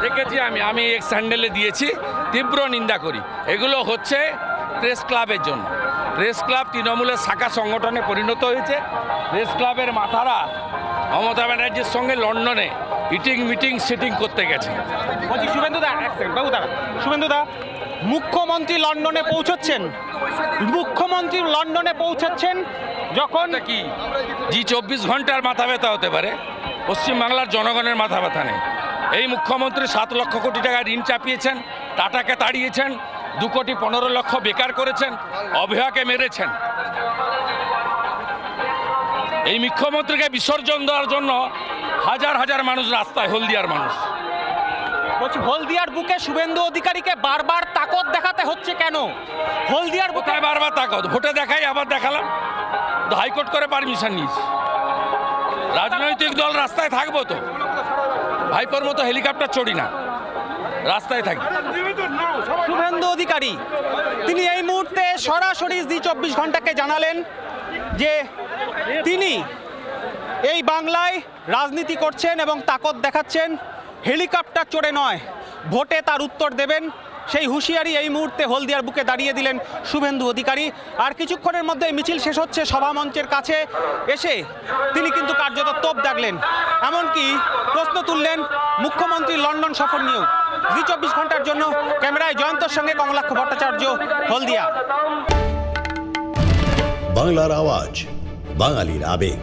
দেখেছি আমি এক্স হ্যান্ডেলে দিয়েছি, তীব্র নিন্দা করি। এগুলো হচ্ছে প্রেস ক্লাবের জন্য। প্রেস ক্লাব তৃণমূলের শাখা সংগঠনে পরিণত হয়েছে। প্রেস ক্লাবের মাথারা মমতা ব্যানার্জির সঙ্গে লন্ডনে মিটিং সিটিং করতে গেছে। বলছি শুভেন্দুদা, এক সেকেন্ড বাবুদা, শুভেন্দুদা, মুখ্যমন্ত্রী লন্ডনে পৌঁছাচ্ছেন যখন কি জি 24 ঘন্টার মাথা ব্যথা হতে পারে, পশ্চিমবাংলার জনগণের মাথা ব্যথা নেই। এই মুখ্যমন্ত্রী 7 লক্ষ কোটি টাকা ঋণ চাপিয়েছেন, টাটাকে তাড়িয়েছেন, 2,15,00,000 বেকার করেছেন, অভয়াকে মেরেছেন। এই মুখ্যমন্ত্রীকে বিসর্জন দেওয়ার জন্য হাজার হাজার মানুষ রাস্তায়, হলদিয়ার মানুষ। বলছি হলদিয়ার বুকে শুভেন্দু অধিকারীকে বারবার তাকত দেখাতে হচ্ছে কেন? হলদিয়ার বুকে কোথায় বারবার তাকত? ভোটে দেখাই, আবার দেখালাম, হাইকোর্ট করে পারমিশন নিয়েছি। রাজনৈতিক দল রাস্তায় থাকবো তো, ভাইপোর মতো হেলিকপ্টার চড়ি না, রাস্তায় থাকি। শুভেন্দু অধিকারী তিনি এই মুহূর্তে সরাসরি জি 24 ঘন্টাকে জানালেন যে তিনি এই বাংলায় রাজনীতি করছেন এবং তাকত দেখাচ্ছেন, হেলিকপ্টার চড়ে নয়, ভোটে তার উত্তর দেবেন। সেই হুঁশিয়ারি এই মুহূর্তে হলদিয়ার বুকে দাঁড়িয়ে দিলেন শুভেন্দু অধিকারী। আর কিছুক্ষণের মধ্যে মিছিল শেষ হচ্ছে, সভামঞ্চের কাছে এসে তিনি কিন্তু কার্যত তোপ দাগলেন, এমনকি প্রশ্ন তুললেন মুখ্যমন্ত্রী লন্ডন সফর নিয়েও। জি 24 ঘন্টার জন্য ক্যামেরায় জয়ন্তর সঙ্গে কমলাক্ষ ভট্টাচার্য, হলদিয়া। বাংলার আওয়াজ, বাঙালির আবেগ,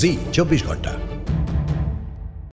জি 24 ঘন্টা।